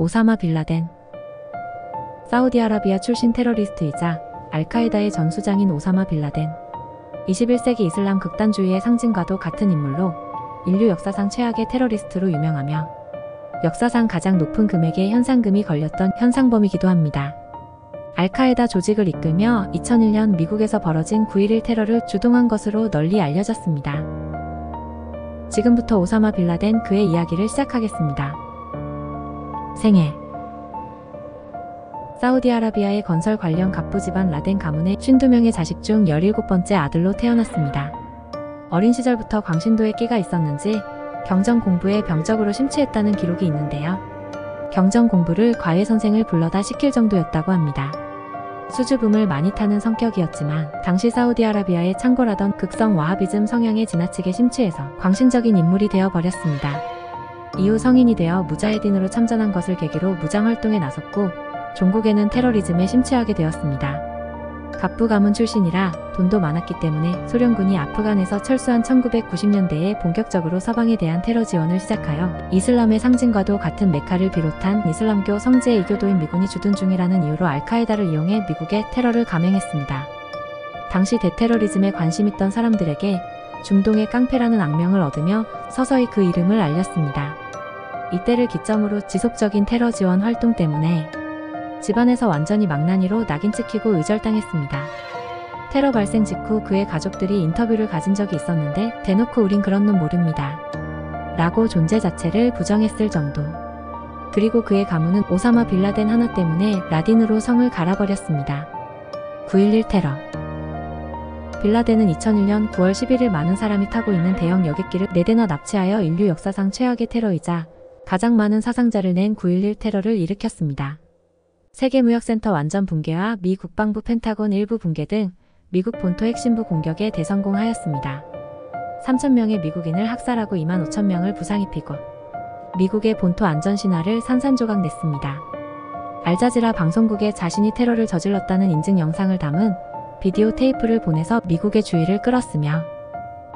오사마 빌라덴. 사우디아라비아 출신 테러리스트이자 알카에다의 전수장인 오사마 빌라덴. 21세기 이슬람 극단주의의 상징과도 같은 인물로 인류 역사상 최악의 테러리스트로 유명하며 역사상 가장 높은 금액의 현상금이 걸렸던 현상범이기도 합니다. 알카에다 조직을 이끌며 2001년 미국에서 벌어진 9.11 테러를 주동한 것으로 널리 알려졌습니다. 지금부터 오사마 빌라덴 그의 이야기를 시작하겠습니다. 생애. 사우디아라비아의 건설 관련 갑부 집안 라덴 가문의 52명의 자식 중 17번째 아들로 태어났습니다. 어린 시절부터 광신도에 끼가 있었는지 경전 공부에 병적으로 심취했다는 기록이 있는데요. 경전 공부를 과외 선생을 불러다 시킬 정도였다고 합니다. 수줍음을 많이 타는 성격이었지만 당시 사우디아라비아에 창궐하던 극성 와하비즘 성향에 지나치게 심취해서 광신적인 인물이 되어버렸습니다. 이후 성인이 되어 무자헤딘으로 참전한 것을 계기로 무장활동에 나섰고 종국에는 테러리즘에 심취하게 되었습니다. 갑부 가문 출신이라 돈도 많았기 때문에 소련군이 아프간에서 철수한 1990년대에 본격적으로 서방에 대한 테러 지원을 시작하여 이슬람의 상징과도 같은 메카를 비롯한 이슬람교 성지의 이교도인 미군이 주둔 중이라는 이유로 알카에다를 이용해 미국에 테러를 감행했습니다. 당시 대테러리즘에 관심 있던 사람들에게 중동의 깡패라는 악명을 얻으며 서서히 그 이름을 알렸습니다. 이때를 기점으로 지속적인 테러 지원 활동 때문에 집안에서 완전히 망나니로 낙인 찍히고 의절당했습니다. 테러 발생 직후 그의 가족들이 인터뷰를 가진 적이 있었는데 대놓고 우린 그런 놈 모릅니다 라고 존재 자체를 부정했을 정도. 그리고 그의 가문은 오사마 빌라덴 하나 때문에 라딘으로 성을 갈아버렸습니다. 9.11 테러. 빌라덴은 2001년 9월 11일 많은 사람이 타고 있는 대형 여객기를 4대나 납치하여 인류 역사상 최악의 테러이자 가장 많은 사상자를 낸 9.11 테러를 일으켰습니다. 세계무역센터 완전 붕괴와 미 국방부 펜타곤 일부 붕괴 등 미국 본토 핵심부 공격에 대성공하였습니다. 3,000명의 미국인을 학살하고 25,000명을 부상 입히고 미국의 본토 안전 신화를 산산조각 냈습니다. 알자지라 방송국에 자신이 테러를 저질렀다는 인증 영상을 담은 비디오 테이프를 보내서 미국의 주의를 끌었으며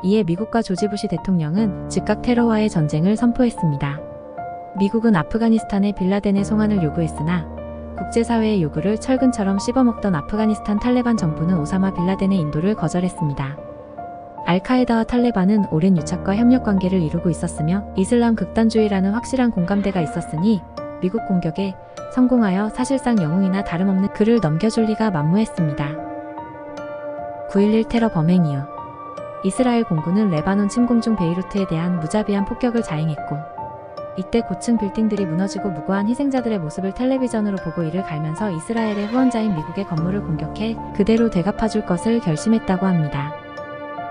이에 미국과 조지 부시 대통령은 즉각 테러와의 전쟁을 선포했습니다. 미국은 아프가니스탄에 빌라덴의 송환을 요구했으나 국제사회의 요구를 철근처럼 씹어먹던 아프가니스탄 탈레반 정부는 오사마 빌라덴의 인도를 거절했습니다. 알카에다와 탈레반은 오랜 유착과 협력관계를 이루고 있었으며 이슬람 극단주의라는 확실한 공감대가 있었으니 미국 공격에 성공하여 사실상 영웅이나 다름없는 그를 넘겨줄 리가 만무했습니다. 9.11 테러 범행 이후 이스라엘 공군은 레바논 침공 중 베이루트에 대한 무자비한 폭격을 자행했고 이때 고층 빌딩들이 무너지고 무고한 희생자들의 모습을 텔레비전으로 보고 이를 갈면서 이스라엘의 후원자인 미국의 건물을 공격해 그대로 되갚아줄 것을 결심했다고 합니다.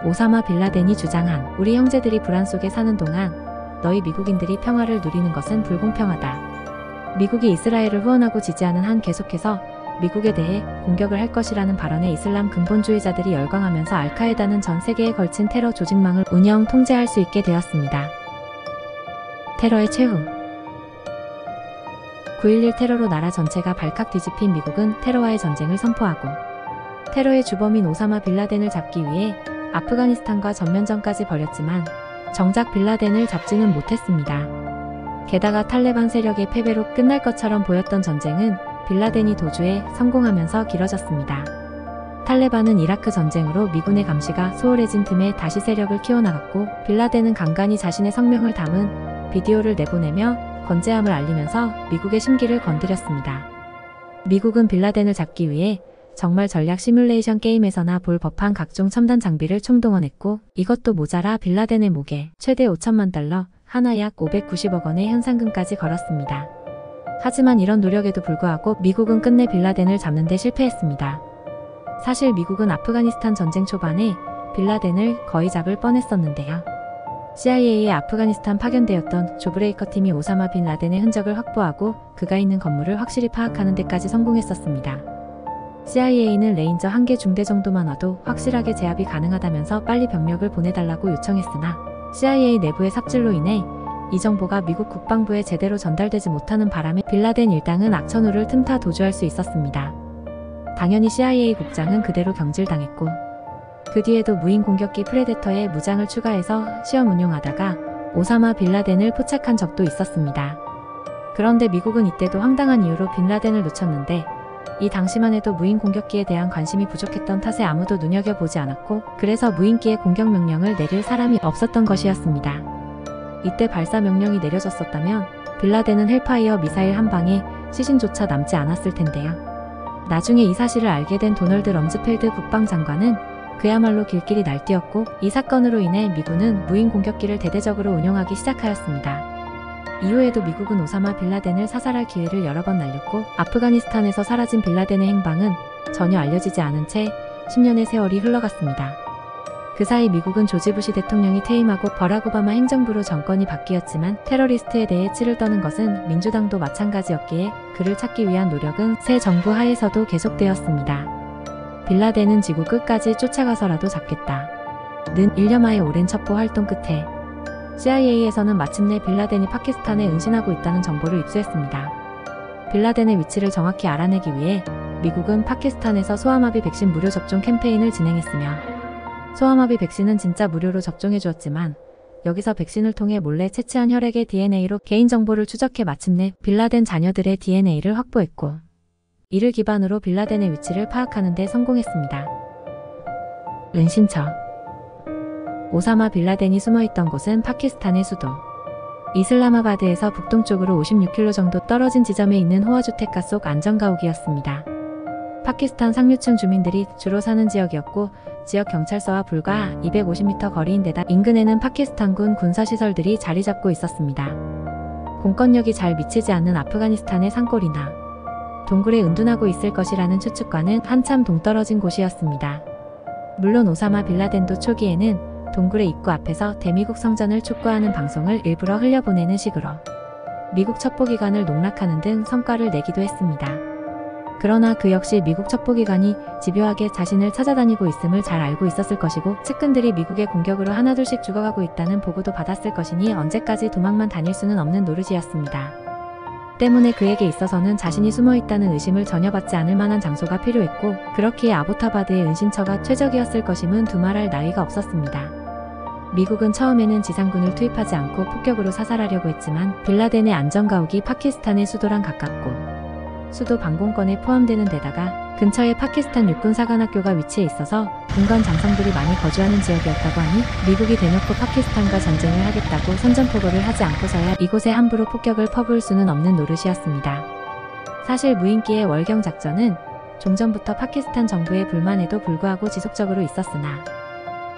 오사마 빌라덴이 주장한 우리 형제들이 불안 속에 사는 동안 너희 미국인들이 평화를 누리는 것은 불공평하다. 미국이 이스라엘을 후원하고 지지하는 한 계속해서 미국에 대해 공격을 할 것이라는 발언에 이슬람 근본주의자들이 열광하면서 알카에다는 전 세계에 걸친 테러 조직망을 운영 통제할 수 있게 되었습니다. 테러의 최후. 9.11 테러로 나라 전체가 발칵 뒤집힌 미국은 테러와의 전쟁을 선포하고 테러의 주범인 오사마 빌라덴을 잡기 위해 아프가니스탄과 전면전까지 벌였지만 정작 빌라덴을 잡지는 못했습니다. 게다가 탈레반 세력의 패배로 끝날 것처럼 보였던 전쟁은 빌라덴이 도주에 성공하면서 길어졌습니다. 탈레반은 이라크 전쟁으로 미군의 감시가 소홀해진 틈에 다시 세력을 키워나갔고 빌라덴은 간간히 자신의 성명을 담은 비디오를 내보내며 건재함을 알리면서 미국의 심기를 건드렸습니다. 미국은 빌라덴을 잡기 위해 정말 전략 시뮬레이션 게임에서나 볼 법한 각종 첨단 장비를 총동원했고 이것도 모자라 빌라덴의 목에 최대 5천만 달러, 하나 약 590억 원의 현상금까지 걸었습니다. 하지만 이런 노력에도 불구하고 미국은 끝내 빌라덴을 잡는 데 실패했습니다. 사실 미국은 아프가니스탄 전쟁 초반에 빌라덴을 거의 잡을 뻔했었는데요. CIA의 아프가니스탄 파견되었던 조 브레이커 팀이 오사마 빈 라덴의 흔적을 확보하고 그가 있는 건물을 확실히 파악하는 데까지 성공했었습니다. CIA는 레인저 1개 중대 정도만 와도 확실하게 제압이 가능하다면서 빨리 병력을 보내달라고 요청했으나 CIA 내부의 삽질로 인해 이 정보가 미국 국방부에 제대로 전달되지 못하는 바람에 빌라덴 일당은 악천후를 틈타 도주할 수 있었습니다. 당연히 CIA 국장은 그대로 경질당했고 그 뒤에도 무인 공격기 프레데터에 무장을 추가해서 시험 운용하다가 오사마 빌라덴을 포착한 적도 있었습니다. 그런데 미국은 이때도 황당한 이유로 빈라덴을 놓쳤는데 이 당시만 해도 무인 공격기에 대한 관심이 부족했던 탓에 아무도 눈여겨보지 않았고 그래서 무인기의 공격 명령을 내릴 사람이 없었던 것이었습니다. 이때 발사 명령이 내려졌었다면 빈라덴은 헬파이어 미사일 한 방에 시신조차 남지 않았을 텐데요. 나중에 이 사실을 알게 된 도널드 럼즈펠드 국방장관은 그야말로 길길이 날뛰었고 이 사건으로 인해 미군은 무인 공격기를 대대적으로 운용하기 시작하였습니다. 이후에도 미국은 오사마 빈라덴을 사살할 기회를 여러 번 날렸고 아프가니스탄에서 사라진 빈라덴의 행방은 전혀 알려지지 않은 채 10년의 세월이 흘러갔습니다. 그 사이 미국은 조지 부시 대통령이 퇴임하고 버락 오바마 행정부로 정권이 바뀌었지만 테러리스트에 대해 치를 떠는 것은 민주당도 마찬가지였기에 그를 찾기 위한 노력은 새 정부 하에서도 계속되었습니다. 빈라덴은 지구 끝까지 쫓아가서라도 잡겠다. 는 1년마의 오랜 첩보 활동 끝에 CIA에서는 마침내 빈라덴이 파키스탄에 은신하고 있다는 정보를 입수했습니다. 빈라덴의 위치를 정확히 알아내기 위해 미국은 파키스탄에서 소아마비 백신 무료 접종 캠페인을 진행했으며 소아마비 백신은 진짜 무료로 접종해 주었지만 여기서 백신을 통해 몰래 채취한 혈액의 DNA로 개인정보를 추적해 마침내 빈라덴 자녀들의 DNA를 확보했고 이를 기반으로 빈라덴의 위치를 파악하는 데 성공했습니다. 은신처 오사마 빈라덴이 숨어있던 곳은 파키스탄의 수도 이슬라마바드에서 북동쪽으로 56km 정도 떨어진 지점에 있는 호화주택가 속 안전가옥이었습니다. 파키스탄 상류층 주민들이 주로 사는 지역이었고 지역 경찰서와 불과 250m 거리인데다 인근에는 파키스탄군 군사시설들이 자리 잡고 있었습니다. 공권력이 잘 미치지 않는 아프가니스탄의 산골이나 동굴에 은둔하고 있을 것이라는 추측과는 한참 동떨어진 곳이었습니다. 물론 오사마 빈라덴도 초기에는 동굴의 입구 앞에서 대미국 성전을 촉구하는 방송을 일부러 흘려보내는 식으로 미국 첩보기관을 농락하는 등 성과를 내기도 했습니다. 그러나 그 역시 미국 첩보기관이 집요하게 자신을 찾아다니고 있음을 잘 알고 있었을 것이고 측근들이 미국의 공격으로 하나둘씩 죽어가고 있다는 보고도 받았을 것이니 언제까지 도망만 다닐 수는 없는 노릇이었습니다. 때문에 그에게 있어서는 자신이 숨어있다는 의심을 전혀 받지 않을 만한 장소가 필요했고 그렇기에 아보타바드의 은신처가 최적이었을 것임은 두말할 나위가 없었습니다. 미국은 처음에는 지상군을 투입하지 않고 폭격으로 사살하려고 했지만 빈라덴의 안전가옥이 파키스탄의 수도랑 가깝고 수도 방공권에 포함되는 데다가 근처에 파키스탄 육군 사관학교가 위치해 있어서 군관 장성들이 많이 거주하는 지역이었다고 하니 미국이 대놓고 파키스탄과 전쟁을 하겠다고 선전포고를 하지 않고서야 이곳에 함부로 폭격을 퍼부을 수는 없는 노릇이었습니다. 사실 무인기의 월경 작전은 종전부터 파키스탄 정부의 불만에도 불구하고 지속적으로 있었으나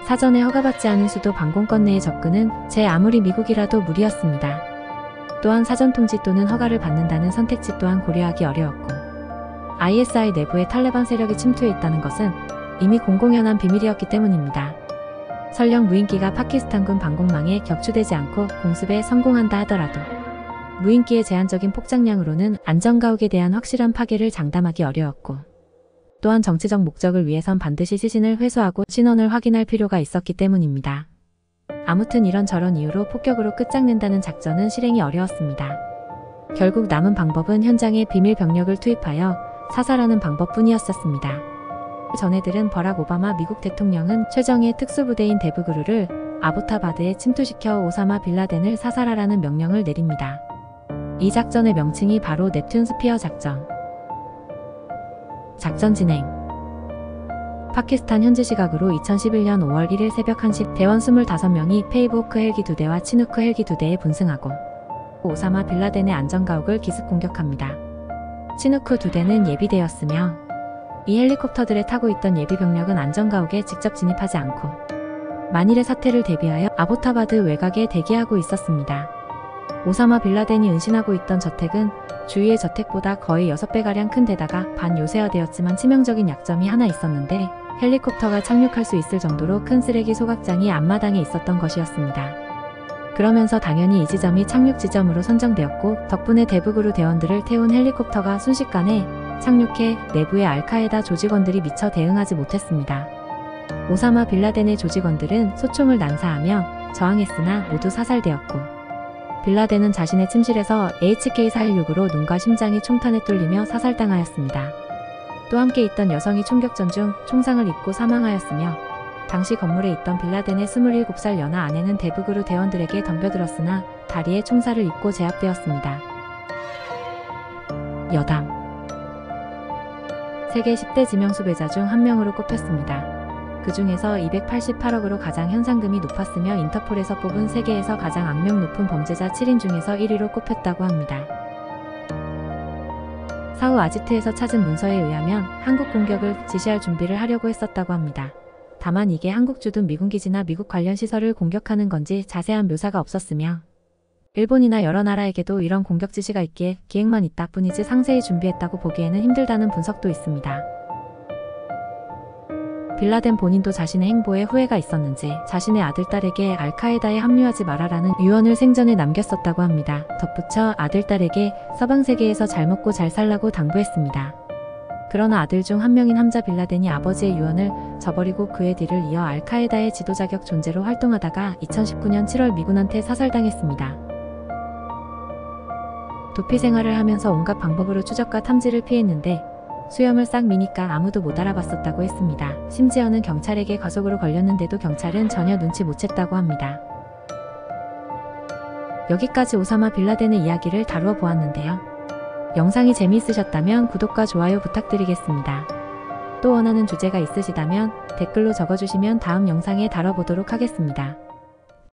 사전에 허가받지 않은 수도 방공권 내의 접근은 제 아무리 미국이라도 무리였습니다. 또한 사전 통지 또는 허가를 받는다는 선택지 또한 고려하기 어려웠고 ISI 내부에 탈레반 세력이 침투해 있다는 것은 이미 공공연한 비밀이었기 때문입니다. 설령 무인기가 파키스탄군 방공망에 격추되지 않고 공습에 성공한다 하더라도 무인기의 제한적인 폭장량으로는 안전가옥에 대한 확실한 파괴를 장담하기 어려웠고 또한 정치적 목적을 위해선 반드시 시신을 회수하고 신원을 확인할 필요가 있었기 때문입니다. 아무튼 이런저런 이유로 폭격으로 끝장낸다는 작전은 실행이 어려웠습니다. 결국 남은 방법은 현장에 비밀 병력을 투입하여 사살하는 방법뿐이었었습니다. 전해들은 버락 오바마 미국 대통령은 최정예 특수부대인 데브그루를 아보타바드에 침투시켜 오사마 빈라덴을 사살하라는 명령을 내립니다. 이 작전의 명칭이 바로 넵튠 스피어 작전. 작전 진행 파키스탄 현지 시각으로 2011년 5월 1일 새벽 1시 대원 25명이 페이브호크 헬기 2대와 치누크 헬기 2대에 분승하고 오사마 빈라덴의 안전가옥을 기습 공격합니다. 치누크 2대는 예비대였으며 이 헬리콥터들에 타고 있던 예비병력은 안전가옥에 직접 진입하지 않고 만일의 사태를 대비하여 아보타바드 외곽에 대기하고 있었습니다. 오사마 빈라덴이 은신하고 있던 저택은 주위의 저택보다 거의 6배가량 큰 데다가 반요새화되었지만 치명적인 약점이 하나 있었는데 헬리콥터가 착륙할 수 있을 정도로 큰 쓰레기 소각장이 앞마당에 있었던 것이었습니다. 그러면서 당연히 이 지점이 착륙 지점으로 선정되었고 덕분에 데브그루 대원들을 태운 헬리콥터가 순식간에 착륙해 내부의 알카에다 조직원들이 미처 대응하지 못했습니다. 오사마 빈라덴의 조직원들은 소총을 난사하며 저항했으나 모두 사살되었고 빈라덴은 자신의 침실에서 HK-416으로 눈과 심장이 총탄에 뚫리며 사살당하였습니다. 또 함께 있던 여성이 총격전 중 총상을 입고 사망하였으며 당시 건물에 있던 빈라덴의 27살 연하 아내는 데브그루 대원들에게 덤벼들었으나 다리에 총살을 입고 제압되었습니다. 여당. 세계 10대 지명 수배자 중 한 명으로 꼽혔습니다. 그 중에서 288억으로 가장 현상금이 높았으며 인터폴에서 뽑은 세계에서 가장 악명 높은 범죄자 7인 중에서 1위로 꼽혔다고 합니다. 사후 아지트에서 찾은 문서에 의하면 한국 공격을 지시할 준비를 하려고 했었다고 합니다. 다만 이게 한국 주둔 미군 기지나 미국 관련 시설을 공격하는 건지 자세한 묘사가 없었으며 일본이나 여러 나라에게도 이런 공격 지시가 있기에 기획만 있다 뿐이지 상세히 준비했다고 보기에는 힘들다는 분석도 있습니다. 빌라덴 본인도 자신의 행보에 후회가 있었는지 자신의 아들, 딸에게 알카에다에 합류하지 마라라는 유언을 생전에 남겼었다고 합니다. 덧붙여 아들, 딸에게 서방 세계에서 잘 먹고 잘 살라고 당부했습니다. 그러나 아들 중 한 명인 함자 빌라덴이 아버지의 유언을 저버리고 그의 뒤를 이어 알카에다의 지도 자격 존재로 활동하다가 2019년 7월 미군한테 사살당했습니다. 도피 생활을 하면서 온갖 방법으로 추적과 탐지를 피했는데 수염을 싹 미니까 아무도 못 알아봤었다고 했습니다. 심지어는 경찰에게 과속으로 걸렸는데도 경찰은 전혀 눈치 못 챘다고 합니다. 여기까지 오사마 빌라덴의 이야기를 다루어 보았는데요. 영상이 재미있으셨다면 구독과 좋아요 부탁드리겠습니다. 또 원하는 주제가 있으시다면 댓글로 적어주시면 다음 영상에 다뤄보도록 하겠습니다.